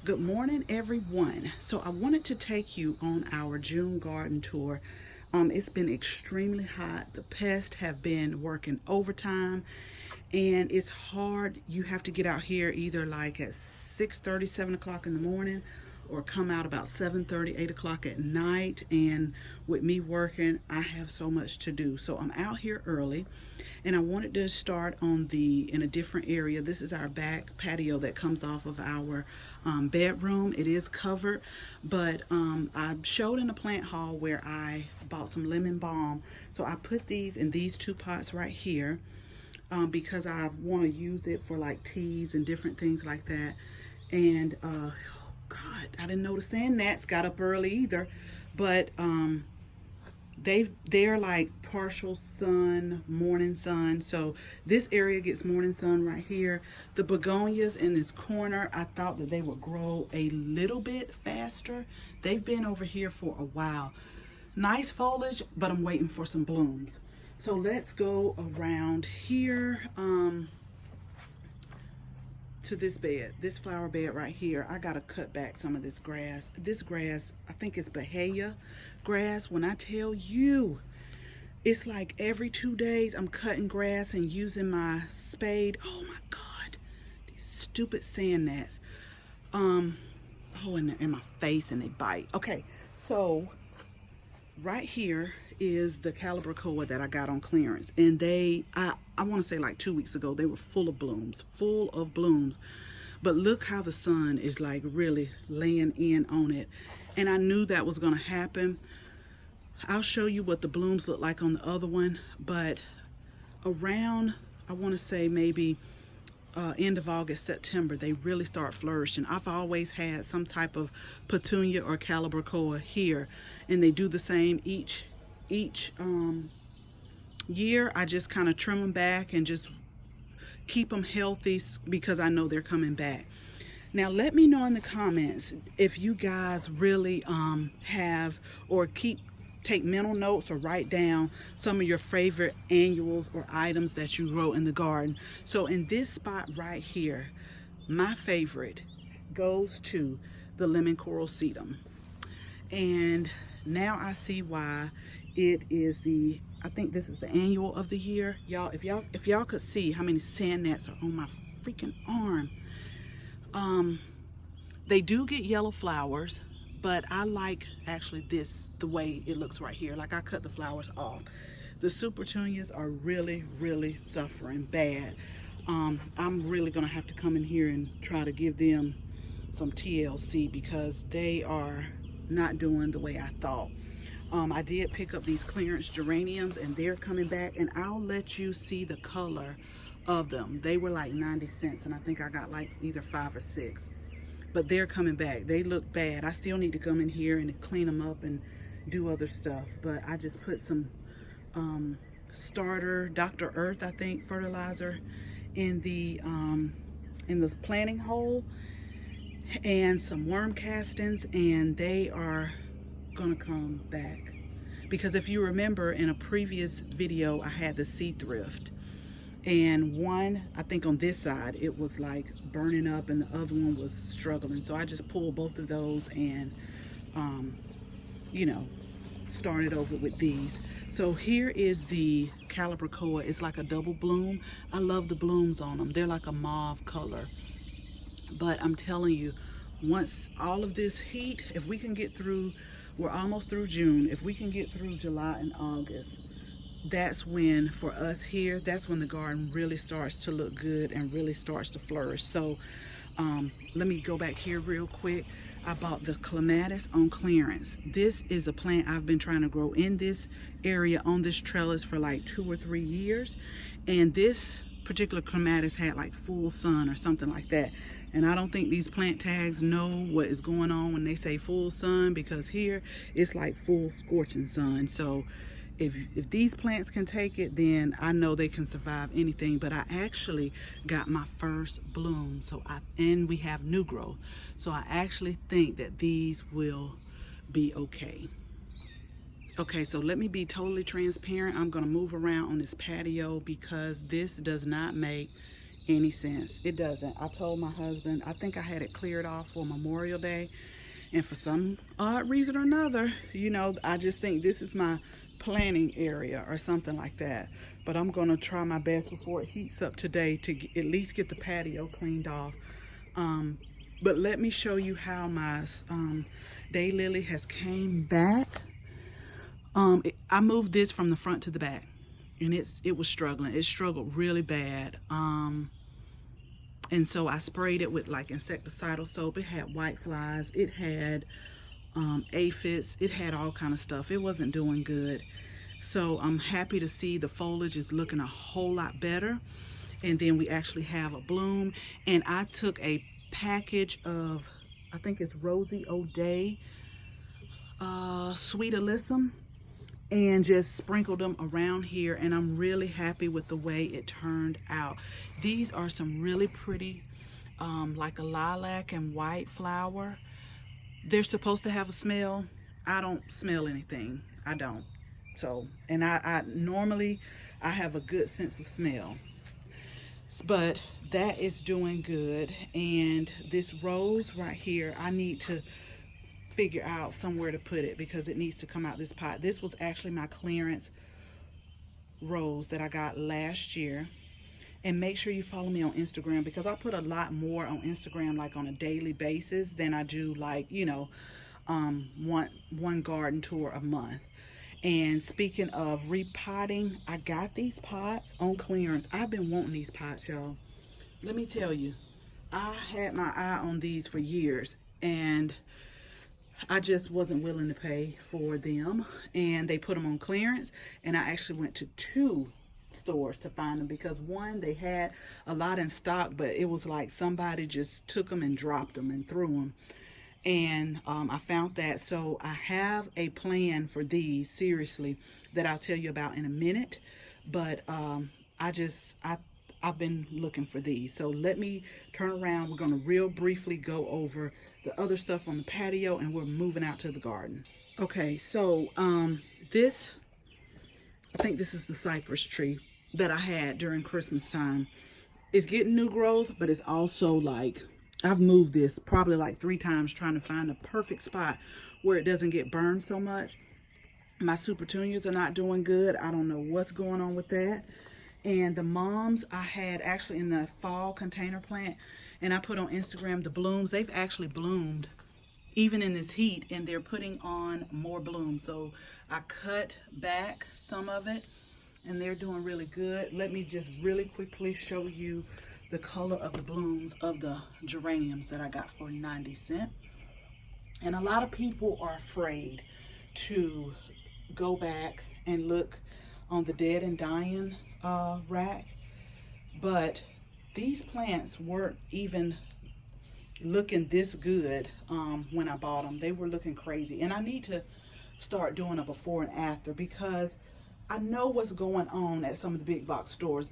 Good morning, everyone. So I wanted to take you on our June garden tour. It's been extremely hot. The pests have been working overtime, and it's hard. You have to get out here either like at 6:30, 7 o'clock in the morning, or come out about 7:30, 8 o'clock at night. And with me working, I have so much to do. So I'm out here early, and I wanted to start in a different area. This is our back patio that comes off of our bedroom. It is covered, but I showed in a plant haul where I bought some lemon balm. So I put these in these two pots right here because I want to use it for like teas and different things like that. And oh God, I didn't know the sand gnats got up early either, but they're like partial sun, morning sun. So this area gets morning sun right here. The begonias in this corner, I thought that they would grow a little bit faster. They've been over here for a while. Nice foliage, but I'm waiting for some blooms. So let's go around here to this bed, this flower bed right here. I gotta cut back some of this grass. This grass, I think it's Dahlia grass. When I tell you, it's like every 2 days I'm cutting grass and using my spade. Oh my God, these stupid sand gnats. Oh, and they're in my face and they bite. Okay, so right here is the calibrachoa that I got on clearance, and I want to say like 2 weeks ago they were full of blooms, but look how the sun is like really laying in on it, and I knew that was going to happen. I'll show you what the blooms look like on the other one, but around, I want to say maybe end of August, September, they really start flourishing. I've always had some type of petunia or calibrachoa here, and they do the same each year. I just kind of trim them back and just keep them healthy because I know they're coming back. Now let me know in the comments if you guys really have or take mental notes or write down some of your favorite annuals or items that you grow in the garden. So in this spot right here, my favorite goes to the lemon coral sedum. And now I see why it is I think this is the annual of the year. Y'all, if y'all could see how many sand gnats are on my freaking arm. They do get yellow flowers, but I like actually the way it looks right here. Like I cut the flowers off. The super petunias are really suffering bad. I'm really gonna have to come in here and try to give them some TLC because they are not doing the way I thought. I did pick up these clearance geraniums and they're coming back, and I'll let you see the color of them. They were like 90 cents and I think I got like either 5 or 6. But they're coming back. They look bad. I still need to come in here and clean them up and do other stuff. But I just put some starter Dr. Earth, I think, fertilizer in the planting hole, and some worm castings, and they are gonna come back. Because if you remember in a previous video, I had the seed thrift. And one, I think on this side, it was like burning up and the other one was struggling. So I just pulled both of those and, you know, started over with these. So here is the calibrachoa. It's like a double bloom. I love the blooms on them. They're like a mauve color. But I'm telling you, once all of this heat, if we can get through, we're almost through June. If we can get through July and August, that's when, for us here, that's when the garden really starts to look good and really starts to flourish. So let me go back here real quick. I bought the clematis on clearance. This is a plant I've been trying to grow in this area on this trellis for like 2 or 3 years. And this particular clematis had like full sun or something like that. And I don't think these plant tags know what is going on when they say full sun, because here it's like full scorching sun. So if these plants can take it, then I know they can survive anything. But I actually got my first bloom, and we have new growth. So I actually think that these will be okay. Okay, so let me be totally transparent. I'm gonna move around on this patio because this does not make any sense. It doesn't. I told my husband, I think I had it cleared off for Memorial Day, and for some odd reason or another, you know, I just think this is my planning area or something like that. But I'm gonna try my best before it heats up today to at least get the patio cleaned off. But let me show you how my daylily has came back. I moved this from the front to the back, and it was struggling. It struggled really bad. And so I sprayed it with like insecticidal soap. It had white flies. It had aphids. It had all kind of stuff. It wasn't doing good. So I'm happy to see the foliage is looking a whole lot better. And then we actually have a bloom. And I took a package of, I think it's Rosie O'Day Sweet Alyssum, and just sprinkled them around here, and I'm really happy with the way it turned out. These are some really pretty, like a lilac and white flower. They're supposed to have a smell. I don't smell anything. I don't. So, and I normally, I have a good sense of smell. But that is doing good. And this rose right here, I need to figure out somewhere to put it because it needs to come out this pot. This was actually my clearance rose that I got last year. And make sure you follow me on Instagram, because I put a lot more on Instagram, like on a daily basis, than I do, like, you know, one garden tour a month. And speaking of repotting, I got these pots on clearance. I've been wanting these pots, y'all. Let me tell you, I had my eye on these for years, and I just wasn't willing to pay for them. And they put them on clearance, and I actually went to 2 stores to find them, because one, they had a lot in stock, but it was like somebody just took them and dropped them and threw them. And I found that. So I have a plan for these, seriously, that I'll tell you about in a minute. But I've been looking for these. So let me turn around. We're going to real briefly go over the other stuff on the patio, and we're moving out to the garden. Okay, so this, I think this is the cypress tree that I had during Christmas time. It's getting new growth, but it's also like, I've moved this probably like 3 times trying to find a perfect spot where it doesn't get burned so much. My super petunias are not doing good. I don't know what's going on with that. And the moms I had actually in the fall container plant, and I put on Instagram the blooms. They've actually bloomed even in this heat, and they're putting on more blooms. So I cut back some of it, and they're doing really good. Let me just really quickly show you the color of the blooms of the geraniums that I got for 90 cents. And a lot of people are afraid to go back and look on the dead and dying rack, but these plants weren't even looking this good when I bought them. They were looking crazy, and I need to start doing a before and after, because I know what's going on at some of the big box stores.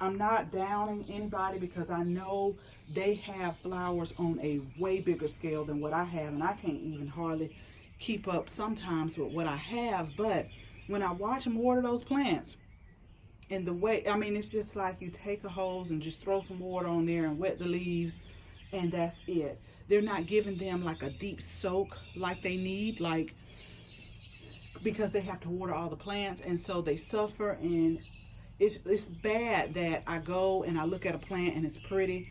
I'm not downing anybody, because I know they have flowers on a way bigger scale than what I have, and I can't even hardly keep up sometimes with what I have. But when I watch them water those plants, and the way, I mean, it's just like you take a hose and just throw some water on there and wet the leaves, and that's it. They're not giving them like a deep soak like they need, like, because they have to water all the plants, and so they suffer. And it's bad that I go and I look at a plant and it's pretty,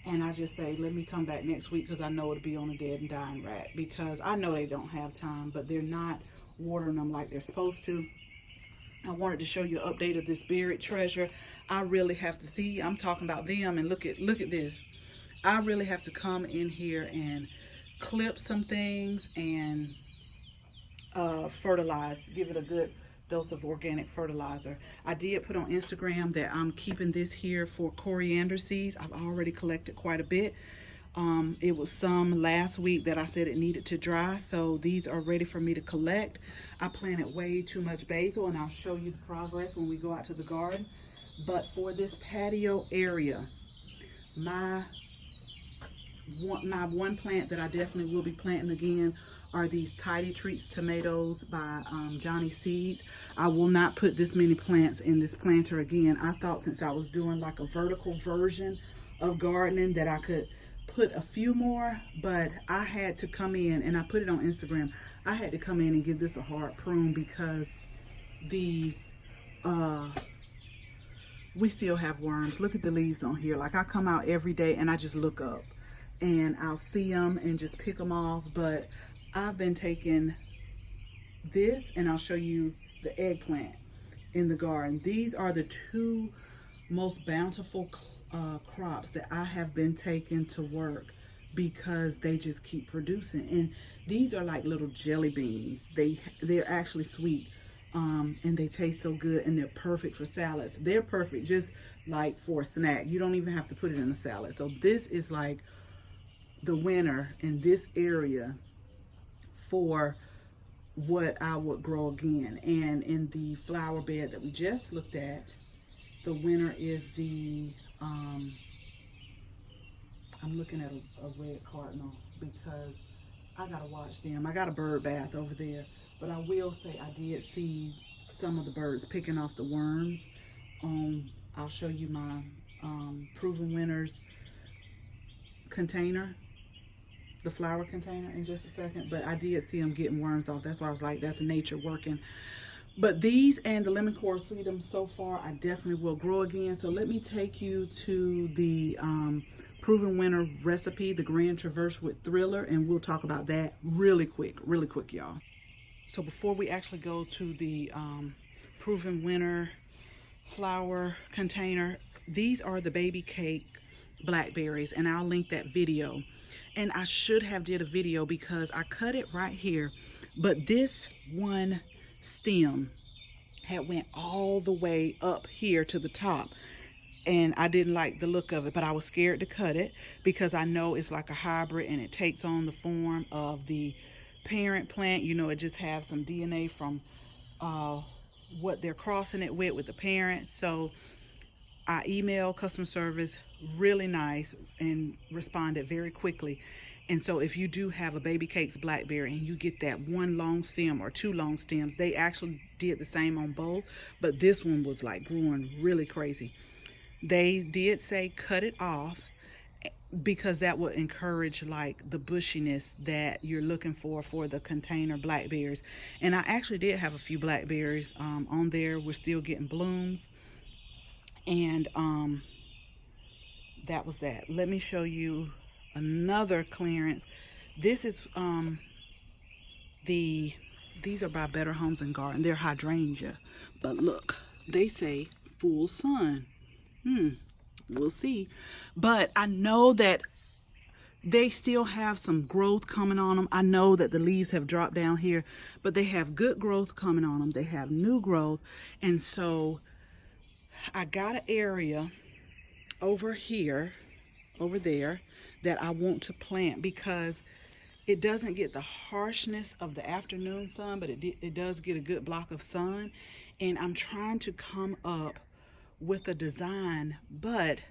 and I just say, let me come back next week, because I know it'll be on a dead and dying rack, because I know they don't have time, but they're not watering them like they're supposed to. I wanted to show you an update of this buried treasure. I really have to see, I'm talking about them, and look at this. I really have to come in here and clip some things and fertilize, give it a good dose of organic fertilizer. I did put on Instagram that I'm keeping this here for coriander seeds. I've already collected quite a bit. It was some last week that I said it needed to dry, so these are ready for me to collect. I planted way too much basil, and I'll show you the progress when we go out to the garden. But for this patio area, my my one plant that I definitely will be planting again are these Tidy Treats tomatoes by Johnny Seeds. I will not put this many plants in this planter again. I thought since I was doing like a vertical version of gardening that I could put a few more, but I had to come in, and I put it on Instagram, I had to come in and give this a hard prune because the we still have worms. Look at the leaves on here. Like, I come out every day and I just look up and I'll see them and just pick them off. But I've been taking this, and I'll show you the eggplant in the garden. These are the two most bountiful crops that I have been taking to work because they just keep producing. And these are like little jelly beans. They're actually sweet. And they taste so good, and they're perfect for salads. They're perfect just like for a snack. You don't even have to put it in a salad. So this is like the winner in this area for what I would grow again. And in the flower bed that we just looked at, the winner is the I'm looking at a red cardinal because I gotta watch them. I got a bird bath over there. But I will say I did see some of the birds picking off the worms. I'll show you my Proven Winners container, the flower container, in just a second. But I did see them getting worms off. That's why I was like, that's nature working. But these and the lemon coral sedum so far, I definitely will grow again. So let me take you to the Proven Winner recipe, the Grand Traverse with Thriller, and we'll talk about that really quick, y'all. So before we actually go to the Proven Winner flower container, these are the baby cake blackberries, and I'll link that video. And I should have did a video because I cut it right here, but this one stem had went all the way up here to the top, and I didn't like the look of it, but I was scared to cut it because I know it's like a hybrid and it takes on the form of the parent plant. You know, it just has some DNA from what they're crossing it with the parent. So I emailed customer service, really nice, and responded very quickly. And so if you do have a baby cakes blackberry and you get that one long stem or two long stems, they actually did the same on both, but this one was like growing really crazy. They did say cut it off because that would encourage like the bushiness that you're looking for the container blackberries. And I actually did have a few blackberries on there. We're still getting blooms, and that was that. Let me show you another clearance. This is these are by Better Homes and Garden. They're hydrangea, but look, they say full sun. We'll see. But I know that they still have some growth coming on them. I know that the leaves have dropped down here, but they have good growth coming on them. They have new growth. And so I got an area over here, over there, that I want to plant because it doesn't get the harshness of the afternoon sun, but it does get a good block of sun. And I'm trying to come up with a design, but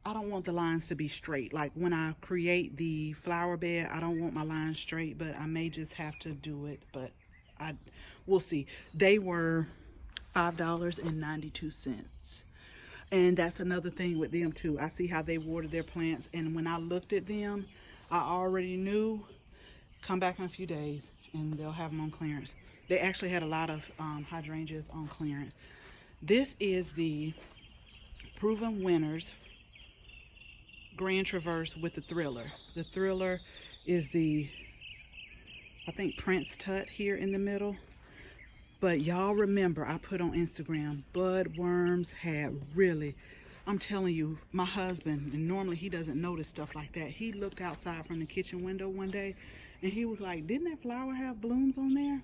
I don't want the lines to be straight. Like when I create the flower bed, I don't want my lines straight, but I may just have to do it, but we'll see. They were $5.92. And that's another thing with them too. I see how they water their plants, and when I looked at them, I already knew, come back in a few days and they'll have them on clearance. They actually had a lot of hydrangeas on clearance. This is the Proven Winners Grand Traverse with the Thriller. The Thriller is the, I think, Prince Tut here in the middle. But y'all remember, I put on Instagram, bud worms had really, I'm telling you, my husband, and normally he doesn't notice stuff like that. He looked outside from the kitchen window one day and he was like, didn't that flower have blooms on there?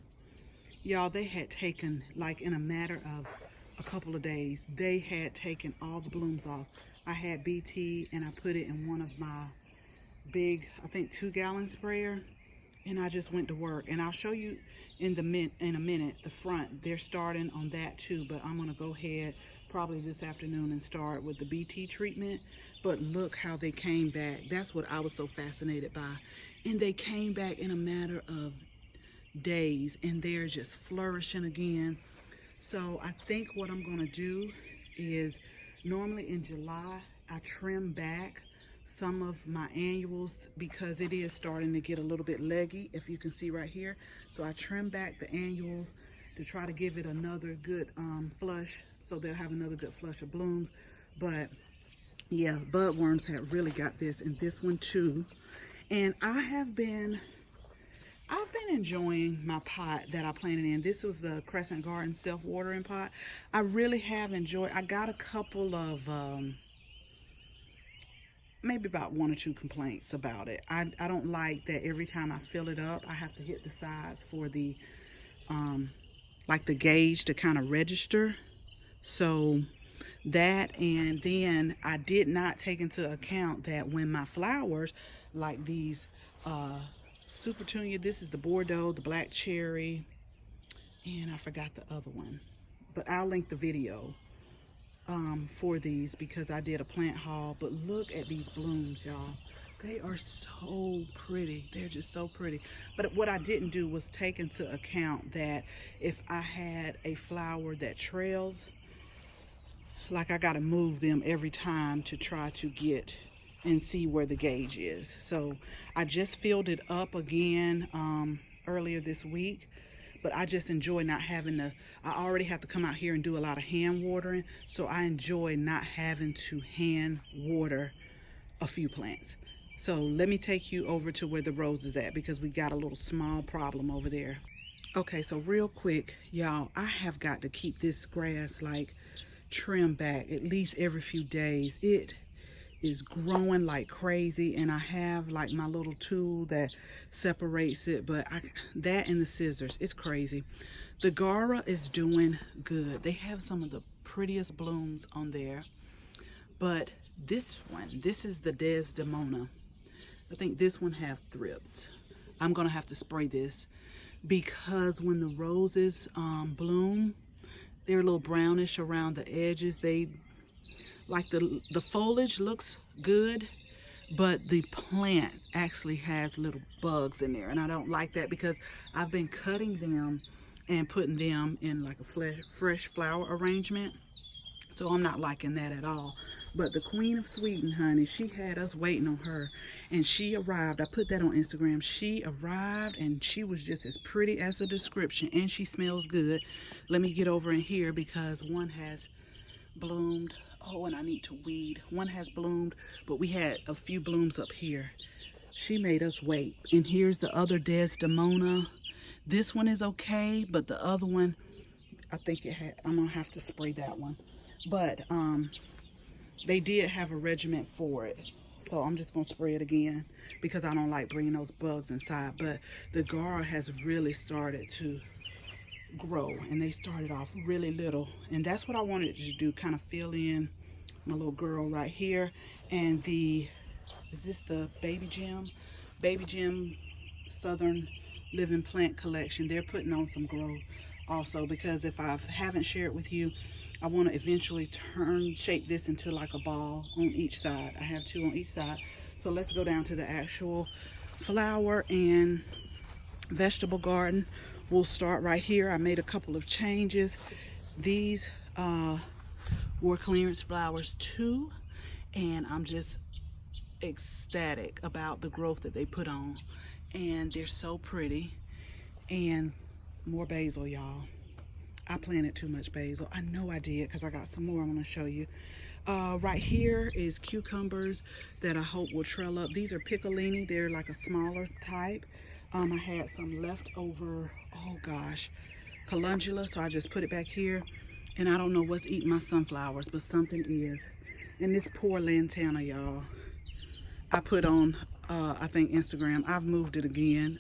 Y'all, they had taken, like in a matter of a couple of days, they had taken all the blooms off. I had BT and I put it in one of my big, I think 2-gallon sprayer, and I just went to work. And I'll show you in a minute the front. They're starting on that too, but I'm gonna go ahead, probably this afternoon and start with the BT treatment. But look how they came back. That's what I was so fascinated by. And they came back in a matter of days, and they're just flourishing again. So I think what I'm gonna do is, normally in July, I trim back some of my annuals because it is starting to get a little bit leggy, if you can see right here. So I trim back the annuals to try to give it another good flush, so they'll have another good flush of blooms. But yeah, budworms have really got this, and this one too. And I've been enjoying my pot that I planted in. This was the Crescent Garden self-watering pot. I really have enjoyed. I got a couple of maybe about 1 or 2 complaints about it. I don't like that every time I fill it up, I have to hit the sides for the like the gauge to kind of register. So that, and then I did not take into account that when my flowers, like these Super Tunia, this is the Bordeaux, the Black Cherry, and I forgot the other one, but I'll link the video for these because I did a plant haul. But look at these blooms, y'all. They are so pretty. They're just so pretty. But what I didn't do was take into account that if I had a flower that trails, like I got to move them every time to try to get and see where the gauge is. So I just filled it up again earlier this week, but I just enjoy not having to, I already have to come out here and do a lot of hand watering, so I enjoy not having to hand water a few plants. So let me take you over to where the rose is at, because we got a little small problem over there. Okay, so real quick, y'all, I have got to keep this grass like trimmed back at least every few days. It is growing like crazy, and I have like my little tool that separates it, but that and the scissors, it's crazy. The Gara is doing good. They have some of the prettiest blooms on there, but this one, this is the Desdemona. I think this one have thrips. I'm gonna have to spray this because when the roses bloom, they're a little brownish around the edges. They like the foliage looks good, but the plant actually has little bugs in there, and I don't like that because I've been cutting them and putting them in like a fresh flower arrangement. So I'm not liking that at all. But the Queen of Sweden, honey, she had us waiting on her, and she arrived. I put that on Instagram. She arrived, and she was just as pretty as the description, and she smells good. Let me get over in here because one has bloomed. Oh, and I need to weed. One has bloomed, but we had a few blooms up here. She made us wait. And here's the other Desdemona. This one is okay, but the other one, I think I'm gonna have to spray that one. But they did have a regimen for it, so I'm just gonna spray it again because I don't like bringing those bugs inside. But the Gara has really started to grow, and they started off really little, and that's what I wanted to do, kind of fill in my little girl right here. And is this the Baby Gem Southern Living Plant Collection? They're putting on some growth also, because if I haven't shared with you, I want to eventually shape this into like a ball on each side. I have 2 on each side. So let's go down to the actual flower and vegetable garden. We'll start right here. I made a couple of changes. These were clearance flowers too, and I'm just ecstatic about the growth that they put on, and they're so pretty. And more basil, y'all. I planted too much basil. I know I did, because I got some more I'm going to show you. Right here is cucumbers that I hope will trail up. These are piccolini. They're like a smaller type. I had some leftover, oh gosh, calendula, so I just put it back here. And I don't know what's eating my sunflowers, but something is. And this poor lantana, y'all, I put on, I think, Instagram. I've moved it again.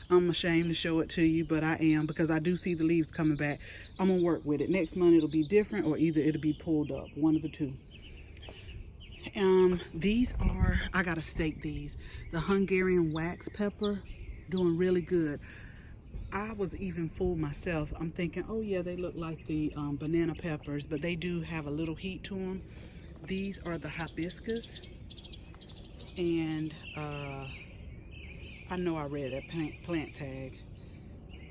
I'm ashamed to show it to you, but I am, because I do see the leaves coming back. I'm gonna work with it. Next month it'll be different, or either it'll be pulled up, one of the two. These are, I gotta stake these. The Hungarian wax pepper, doing really good. I was even fooled myself. I'm thinking, oh yeah, they look like the banana peppers, but they do have a little heat to them. These are the hibiscus, and I know I read that plant tag.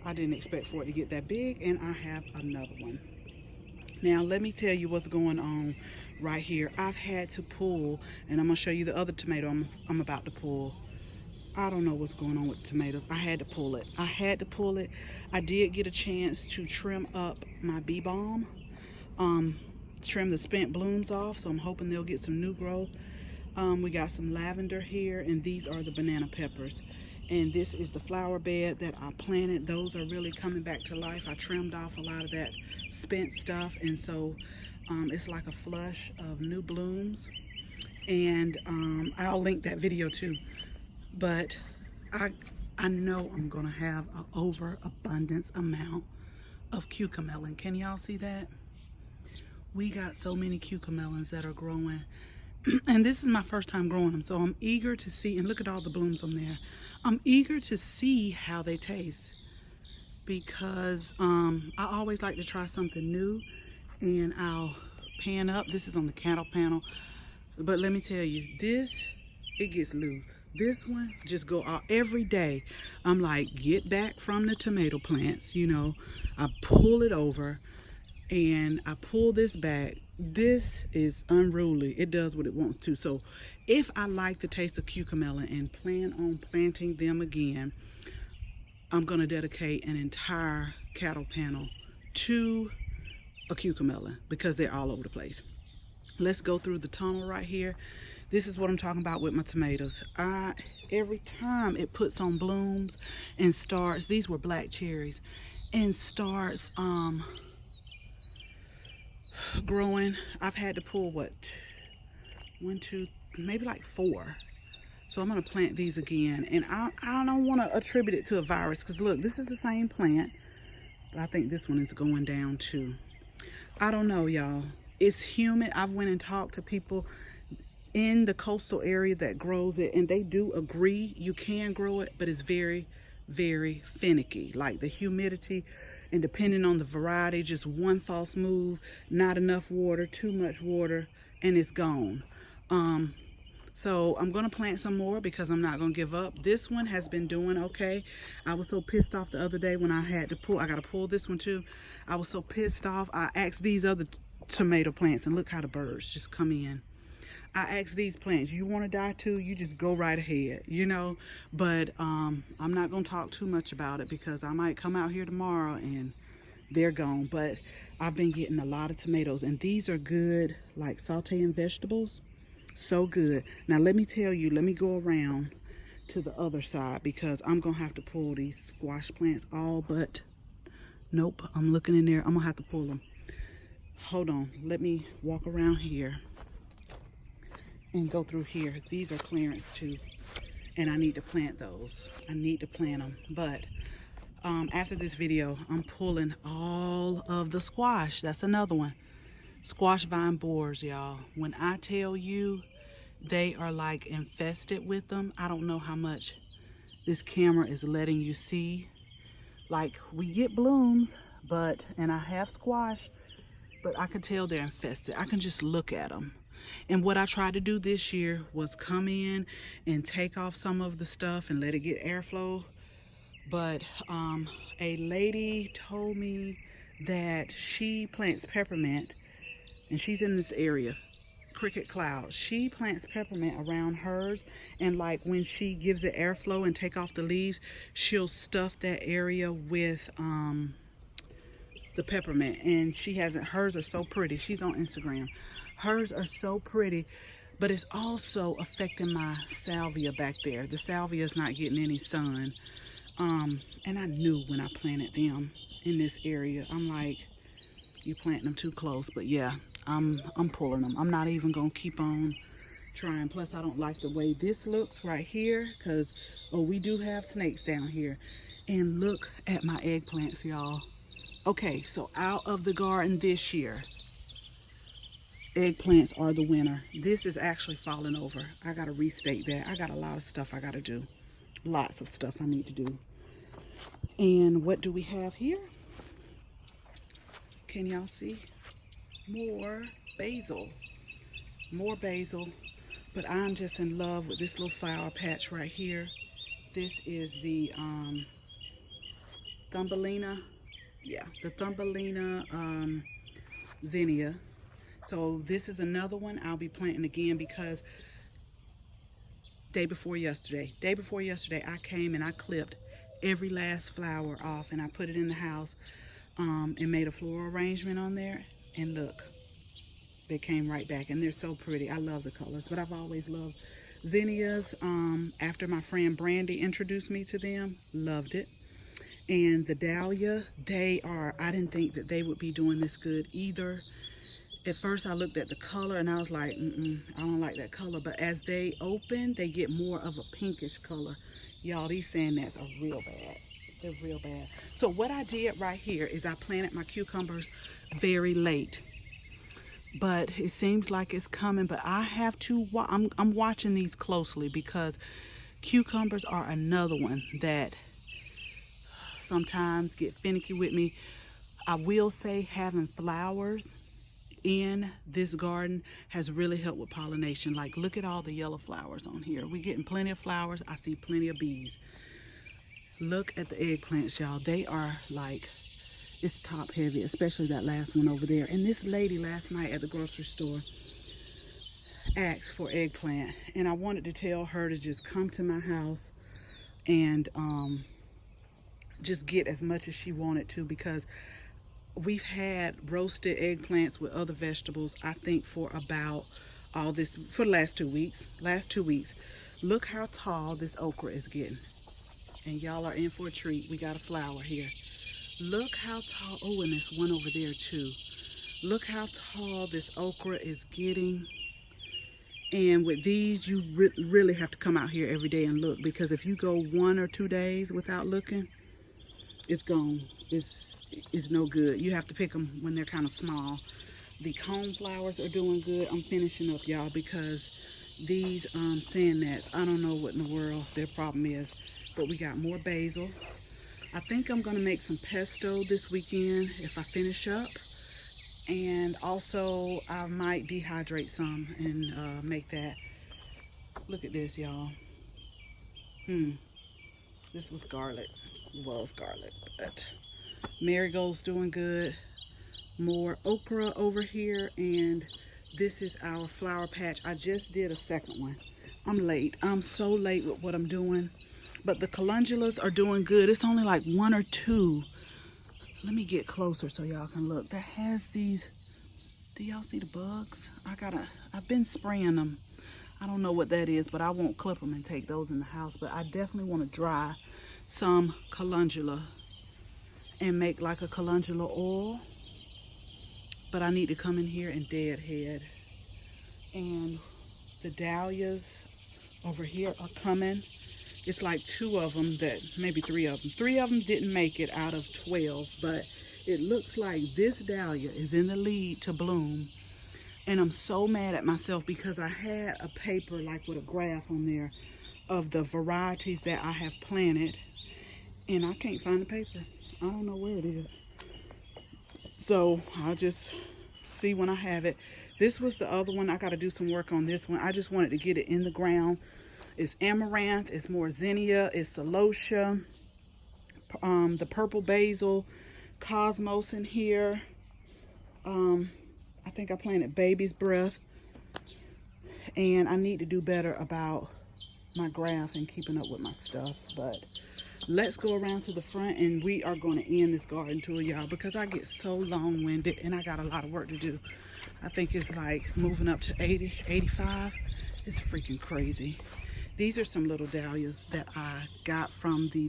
I didn't expect for it to get that big, and I have another one. Now let me tell you what's going on right here. I've had to pull, and I'm gonna show you the other tomato I'm about to pull. I don't know what's going on with tomatoes. I had to pull it. I did get a chance to trim up my bee balm, trim the spent blooms off, so I'm hoping they'll get some new growth. We got some lavender here, and these are the banana peppers. And this is the flower bed that I planted. Those are really coming back to life. I trimmed off a lot of that spent stuff, and so it's like a flush of new blooms. And I'll link that video too. But I know I'm gonna have an overabundance amount of cucamelon. Can y'all see that? We got so many cucamelons that are growing. And this is my first time growing them, so I'm eager to see, and look at all the blooms on there. I'm eager to see how they taste, because I always like to try something new, and I'll pan up. This is on the cattle panel, but let me tell you, this, it gets loose. This one just go out every day. I'm like, get back from the tomato plants, you know. I pull it over and I pull this back. This is unruly. It does what it wants to. So if I like the taste of cucamelon and plan on planting them again, I'm going to dedicate an entire cattle panel to a cucamelon, because they're all over the place. Let's go through the tunnel right here. This is what I'm talking about with my tomatoes. Every time it puts on blooms and starts, these were black cherries, and starts growing, I've had to pull what, 1, 2, maybe like 4. So I'm gonna plant these again, and I don't want to attribute it to a virus, because look, this is the same plant, but I think this one is going down too. I don't know, y'all. It's humid. I've went and talked to people in the coastal area that grows it, and they do agree you can grow it, but it's very, very finicky. Like the humidity, and depending on the variety, just one false move, not enough water, too much water, and it's gone. So I'm gonna plant some more, because I'm not gonna give up. This one has been doing okay. I was so pissed off the other day when I had to pull. I gotta pull this one too. I was so pissed off. I asked these other tomato plants, and look how the birds just come in. I asked these plants, you want to die too? You just go right ahead, you know. But I'm not going to talk too much about it, because I might come out here tomorrow and they're gone. But I've been getting a lot of tomatoes, and these are good, like sauteing vegetables. So good. Now let me tell you, let me go around to the other side, because I'm going to have to pull these squash plants all but, nope, I'm looking in there. I'm going to have to pull them. Hold on. Let me walk around here and go through here. These are clearance too, and I need to plant those. I need to plant them. But after this video, I'm pulling all of the squash. That's another one. Squash vine borers, y'all. When I tell you, they are like infested with them. I don't know how much this camera is letting you see. Like, we get blooms, but, and I have squash, but I can tell they're infested. I can just look at them. And what I tried to do this year was come in and take off some of the stuff and let it get airflow. But a lady told me that she plants peppermint, and she's in this area, Cricket Cloud. She plants peppermint around hers, and like when she gives it airflow and take off the leaves, she'll stuff that area with the peppermint. And she hasn't, hers are so pretty. She's on Instagram. Hers are so pretty, but it's also affecting my salvia back there. The salvia is not getting any sun. And I knew when I planted them in this area, I'm like, you planting them too close. But yeah, I'm pulling them. I'm not even gonna keep on trying. Plus, I don't like the way this looks right here, because we do have snakes down here. And look at my eggplants, y'all. Okay, so out of the garden this year, eggplants are the winner. This is actually falling over. I gotta restate that. I got a lot of stuff I gotta do. Lots of stuff I need to do. And what do we have here? Can y'all see? More basil. More basil. But I'm just in love with this little flower patch right here. This is the Thumbelina. Yeah, the Thumbelina zinnia. So this is another one I'll be planting again because day before yesterday I came and I clipped every last flower off and I put it in the house and made a floral arrangement on there, and look, they came right back and they're so pretty. I love the colors, but I've always loved zinnias. After my friend Brandy introduced me to them, loved it. And the dahlia, I didn't think that they would be doing this good either. At first I looked at the color and I was like, I don't like that color. But as they open, they get more of a pinkish color. Y'all, these sand gnats are real bad. They're real bad. So what I did right here is I planted my cucumbers very late. But it seems like it's coming. But I have to, I'm watching these closely because cucumbers are another one that sometimes get finicky with me. I will say having flowers in this garden has really helped with pollination. Like, look at all the yellow flowers on here. We're getting plenty of flowers. I see plenty of bees. Look at the eggplants, y'all. They are like, it's top heavy, especially that last one over there. And this lady last night at the grocery store asked for eggplant, and I wanted to tell her to just come to my house and just get as much as she wanted to, because we've had roasted eggplants with other vegetables, I think, for about for the last 2 weeks. Look how tall this okra is getting. And y'all are in for a treat. We got a flower here. Look how tall. Oh, and there's one over there too. Look how tall this okra is getting. And with these, you really have to come out here every day and look, because if you go 1 or 2 days without looking, it's gone. It's no good. You have to pick them when they're kind of small. The cone flowers are doing good. I'm finishing up, y'all, because these sand gnats, I don't know what in the world their problem is, but we got more basil. I think I'm going to make some pesto this weekend if I finish up. And also I might dehydrate some and make that. Look at this, y'all. This was garlic. But marigold's doing good. More okra over here, and this is our flower patch. I just did a second one. I'm late. I'm so late with what I'm doing, but the calendulas are doing good. It's only like 1 or 2. Let me get closer so y'all can look. That has these. Do y'all see the bugs? I've been spraying them. I don't know what that is, but I won't clip them and take those in the house. But I definitely want to dry some calendula and make like a calendula oil. But I need to come in here and deadhead. And the dahlias over here are coming. It's like 2 of them, maybe 3 of them. 3 of them didn't make it out of 12, but it looks like this dahlia is in the lead to bloom. And I'm so mad at myself because I had a paper like with a graph on there of the varieties that I have planted, and I can't find the paper. I don't know where it is. So I'll just see when I have it. This was the other one. I got to do some work on this one. I just wanted to get it in the ground. It's amaranth, it's more zinnia, it's celosia, the purple basil, cosmos in here. I think I planted baby's breath. And I need to do better about my graph and keeping up with my stuff. But let's go around to the front, and we are going to end this garden tour, y'all, because I get so long-winded and I got a lot of work to do. I think it's like moving up to 80, 85. It's freaking crazy. These are some little dahlias that I got from the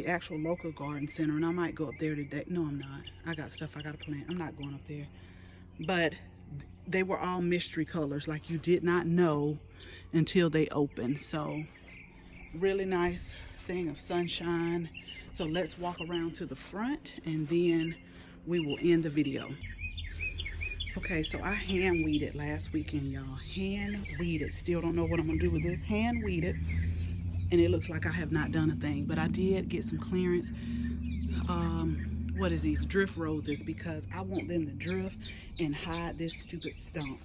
actual local garden center, and I might go up there today. No, I'm not. I got stuff I got to plant. I'm not going up there. But they were all mystery colors, like you did not know until they opened. So really nice thing of sunshine. So let's walk around to the front, and then we will end the video. Okay, so I hand weeded last weekend, y'all. Hand weeded. Still don't know what I'm gonna do with this. Hand weeded. and it looks like I have not done a thing, but I did get some clearance. What is these drift roses, because I want them to drift and hide this stupid stump.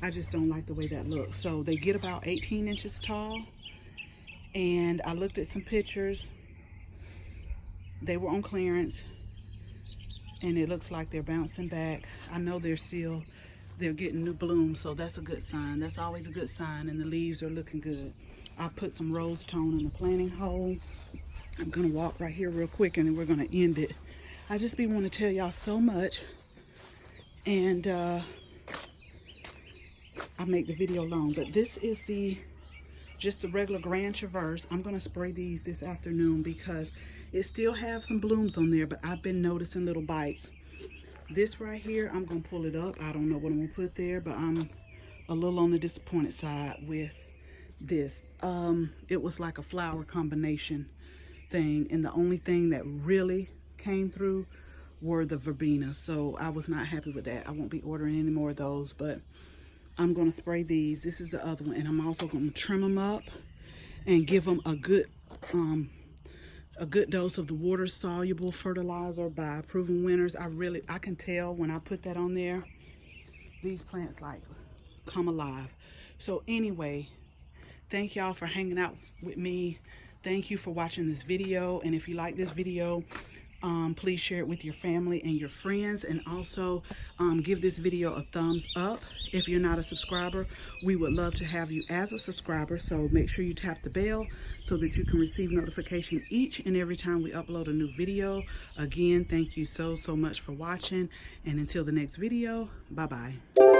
I just don't like the way that looks. So they get about 18 inches tall, and I looked at some pictures. They were on clearance, and it looks like they're bouncing back. I know they're getting new blooms, so that's a good sign. That's always a good sign, and the leaves are looking good. I put some rose tone in the planting hole. I'm gonna walk right here real quick, and then we're gonna end it. I just be wanting to tell y'all so much, and I make the video long, but this is just the regular Grand Traverse. I'm gonna spray these this afternoon because it still have some blooms on there, but I've been noticing little bites. This right here, I'm gonna pull it up. I don't know what I'm gonna put there, but I'm a little on the disappointed side with this. It was like a flower combination thing, and the only thing that really came through were the verbena, so I was not happy with that. I won't be ordering any more of those, but I'm going to spray these. This is the other one, and I'm also going to trim them up and give them a good dose of the water soluble fertilizer by Proven Winners. I can tell when I put that on there, these plants like come alive. So anyway, thank y'all for hanging out with me. Thank you for watching this video, and if you like this video, please share it with your family and your friends, and also give this video a thumbs up. If you're not a subscriber, we would love to have you as a subscriber, so make sure you tap the bell so that you can receive notification each and every time we upload a new video. Again, thank you so much for watching, and until the next video, bye bye.